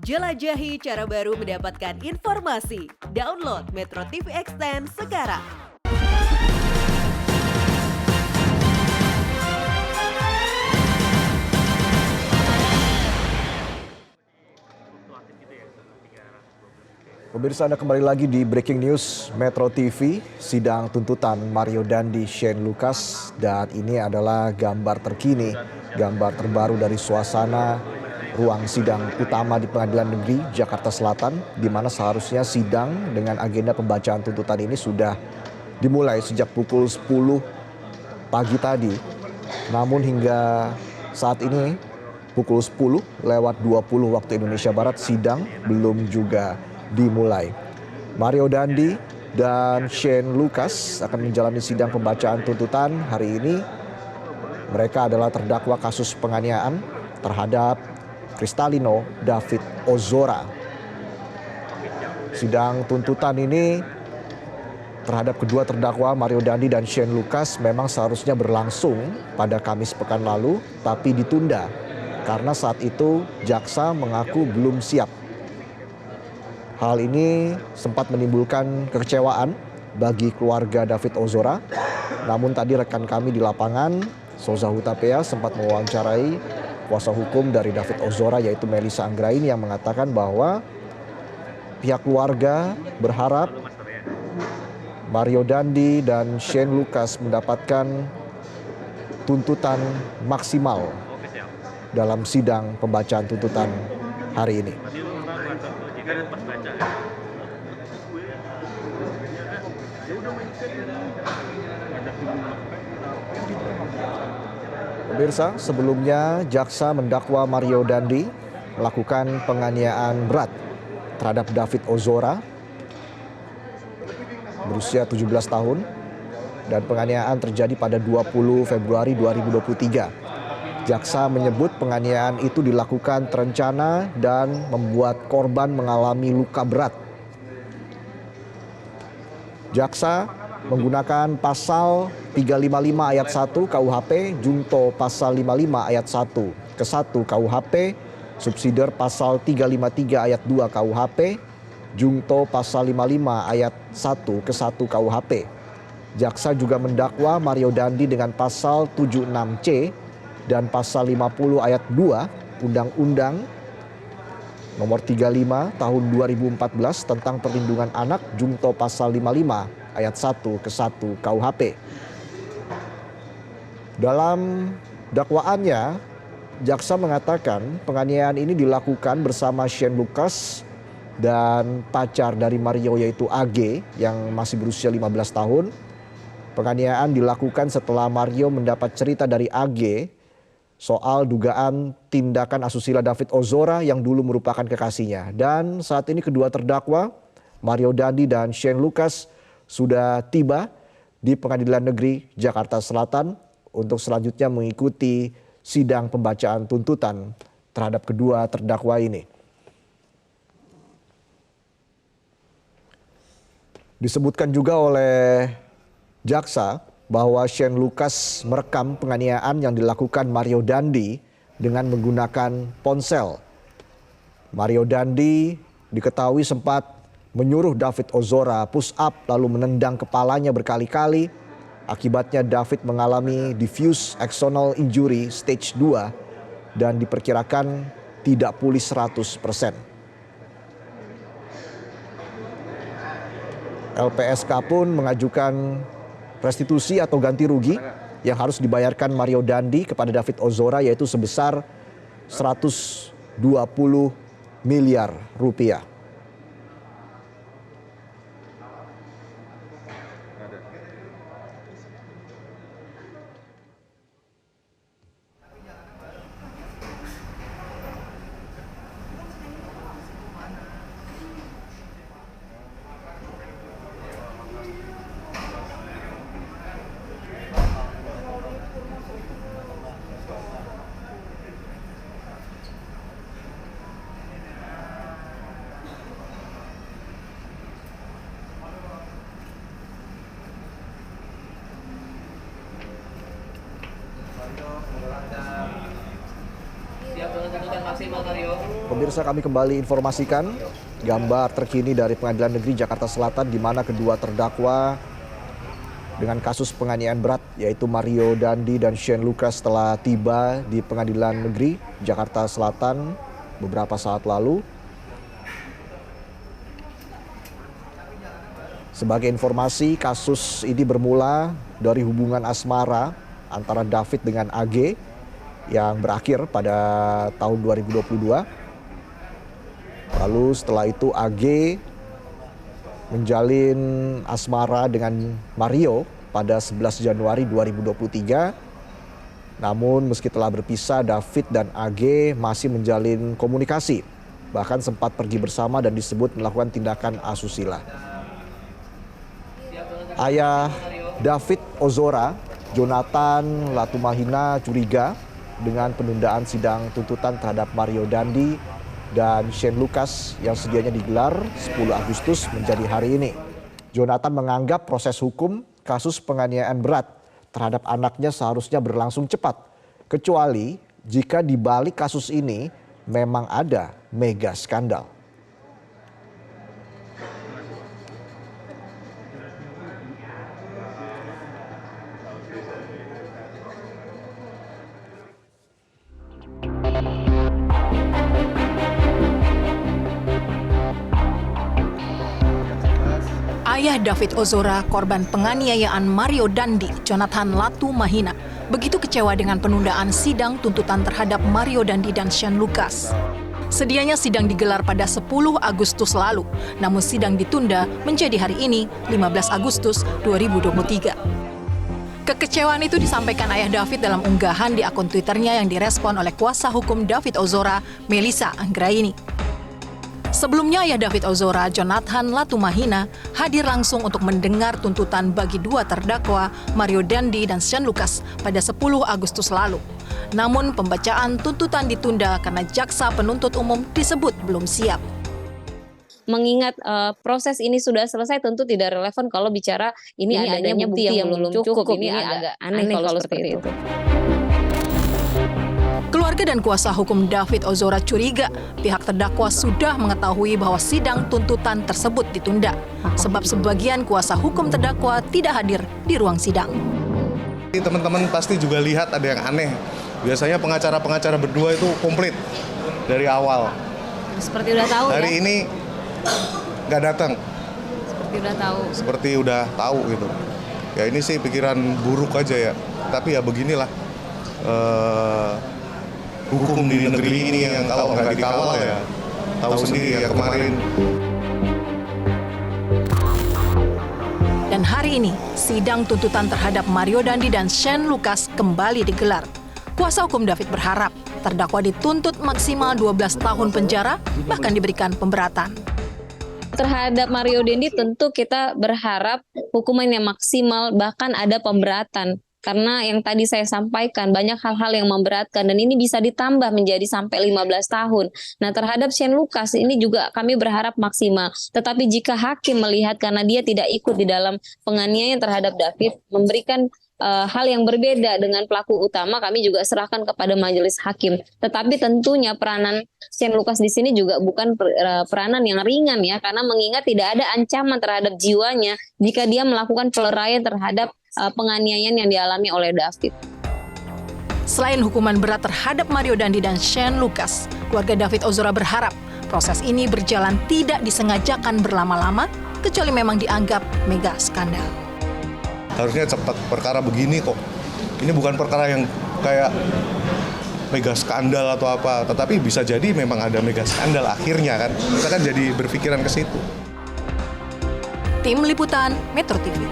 Jelajahi cara baru mendapatkan informasi. Download Metro TV Extend sekarang. Pemirsa, Anda kembali lagi di Breaking News Metro TV, sidang tuntutan Mario Dandi, Shane Lucas, dan ini adalah gambar terkini, gambar terbaru dari suasana ruang sidang utama di Pengadilan Negeri Jakarta Selatan, di mana seharusnya sidang dengan agenda pembacaan tuntutan ini sudah dimulai sejak pukul 10 pagi tadi. Namun hingga saat ini pukul 10 lewat 20 waktu Indonesia Barat, sidang belum juga dimulai. Mario Dandi dan Shane Lucas akan menjalani sidang pembacaan tuntutan hari ini. Mereka adalah terdakwa kasus penganiayaan terhadap Kristalino David Ozora. Sidang tuntutan ini terhadap kedua terdakwa Mario Dandi dan Shane Lucas memang seharusnya berlangsung pada Kamis pekan lalu, tapi ditunda karena saat itu jaksa mengaku belum siap. Hal ini sempat menimbulkan kekecewaan bagi keluarga David Ozora. Namun tadi rekan kami di lapangan, Soza Hutapea, sempat mewawancarai kuasa hukum dari David Ozora yaitu Melissa Anggraini yang mengatakan bahwa pihak keluarga berharap Mario Dandi dan Shane Lucas mendapatkan tuntutan maksimal dalam sidang pembacaan tuntutan hari ini. Pemirsa, sebelumnya jaksa mendakwa Mario Dandi melakukan penganiayaan berat terhadap David Ozora berusia 17 tahun dan penganiayaan terjadi pada 20 Februari 2023. Jaksa menyebut penganiayaan itu dilakukan terencana dan membuat korban mengalami luka berat. Jaksa menggunakan pasal 355 ayat 1 KUHP, junto pasal 55 ayat 1 ke 1 KUHP, subsidiar pasal 353 ayat 2 KUHP, junto pasal 55 ayat 1 ke 1 KUHP. Jaksa juga mendakwa Mario Dandi dengan pasal 76C dan pasal 50 ayat 2 Undang-Undang nomor 35 tahun 2014 tentang perlindungan anak, junto pasal 55 ayat 1 ke 1 KUHP. Dalam dakwaannya, jaksa mengatakan penganiayaan ini dilakukan bersama Shane Lucas dan pacar dari Mario yaitu AG yang masih berusia 15 tahun. Penganiayaan dilakukan setelah Mario mendapat cerita dari AG soal dugaan tindakan asusila David Ozora yang dulu merupakan kekasihnya. Dan saat ini kedua terdakwa Mario Dandi dan Shane Lucas sudah tiba di Pengadilan Negeri Jakarta Selatan untuk selanjutnya mengikuti sidang pembacaan tuntutan terhadap kedua terdakwa ini. Disebutkan juga oleh jaksa bahwa Shane Lucas merekam penganiayaan yang dilakukan Mario Dandi dengan menggunakan ponsel. Mario Dandi diketahui sempat menyuruh David Ozora push up lalu menendang kepalanya berkali-kali. Akibatnya David mengalami diffuse axonal injury stage 2 dan diperkirakan tidak pulih 100%. LPSK pun mengajukan restitusi atau ganti rugi yang harus dibayarkan Mario Dandi kepada David Ozora yaitu sebesar 120 miliar rupiah. Pemirsa, kami kembali informasikan gambar terkini dari Pengadilan Negeri Jakarta Selatan di mana kedua terdakwa dengan kasus penganiayaan berat yaitu Mario Dandi dan Shane Lucas telah tiba di Pengadilan Negeri Jakarta Selatan beberapa saat lalu. Sebagai informasi, kasus ini bermula dari hubungan asmara antara David dengan AG yang berakhir pada tahun 2022. Lalu setelah itu AG menjalin asmara dengan Mario pada 11 Januari 2023. Namun meski telah berpisah, David dan AG masih menjalin komunikasi. Bahkan sempat pergi bersama dan disebut melakukan tindakan asusila. Ayah David Ozora, Jonathan Latumahina, curiga dengan penundaan sidang tuntutan terhadap Mario Dandi dan Shane Lucas yang sedianya digelar 10 Agustus menjadi hari ini. Jonathan menganggap proses hukum kasus penganiayaan berat terhadap anaknya seharusnya berlangsung cepat, kecuali jika di balik kasus ini memang ada mega skandal. Ayah David Ozora, korban penganiayaan Mario Dandi, Jonathan Latumahina, begitu kecewa dengan penundaan sidang tuntutan terhadap Mario Dandi dan Shane Lucas. Sedianya sidang digelar pada 10 Agustus lalu, namun sidang ditunda menjadi hari ini, 15 Agustus 2023. Kekecewaan itu disampaikan ayah David dalam unggahan di akun Twitternya yang direspon oleh kuasa hukum David Ozora, Melissa Anggraini. Sebelumnya, ayah David Ozora, Jonathan Latumahina, hadir langsung untuk mendengar tuntutan bagi dua terdakwa, Mario Dandi dan Shane Lucas, pada 10 Agustus lalu. Namun, pembacaan tuntutan ditunda karena jaksa penuntut umum disebut belum siap. Mengingat proses ini sudah selesai, tentu tidak relevan kalau bicara ini adanya bukti yang belum cukup. Ini agak aneh kalau seperti itu. Keluarga dan kuasa hukum David Ozora curiga pihak terdakwa sudah mengetahui bahwa sidang tuntutan tersebut ditunda, sebab sebagian kuasa hukum terdakwa tidak hadir di ruang sidang. Teman-teman pasti juga lihat ada yang aneh. Biasanya pengacara-pengacara berdua itu komplit dari awal. Seperti udah tahu Hari ya? ini nggak datang. Seperti udah tahu. Seperti udah tahu gitu. Ya ini sih pikiran buruk aja ya. Tapi ya beginilah. Hukum di negeri ini yang kalau nggak dikawal ya tahu sendiri ya kemarin. Dan hari ini, sidang tuntutan terhadap Mario Dandi dan Shane Lucas kembali digelar. Kuasa hukum David berharap terdakwa dituntut maksimal 12 tahun penjara, bahkan diberikan pemberatan. Terhadap Mario Dandi tentu kita berharap hukuman yang maksimal, bahkan ada pemberatan. Karena yang tadi saya sampaikan banyak hal-hal yang memberatkan dan ini bisa ditambah menjadi sampai 15 tahun. Nah, terhadap Shane Lucas ini juga kami berharap maksimal. Tetapi jika hakim melihat karena dia tidak ikut di dalam penganiayaan terhadap David, memberikan hal yang berbeda dengan pelaku utama, kami juga serahkan kepada majelis hakim. Tetapi tentunya peranan Shane Lucas di sini juga bukan peranan yang ringan ya, karena mengingat tidak ada ancaman terhadap jiwanya jika dia melakukan peleraian terhadap penganiayaan yang dialami oleh David. Selain hukuman berat terhadap Mario Dandi dan Shane Lucas, keluarga David Ozora berharap proses ini berjalan tidak disengajakan berlama-lama, kecuali memang dianggap mega skandal. Harusnya cepat perkara begini kok. Ini bukan perkara yang kayak mega skandal atau apa, tetapi bisa jadi memang ada mega skandal akhirnya kan. Kita kan jadi berpikiran ke situ. Tim Liputan Metro TV.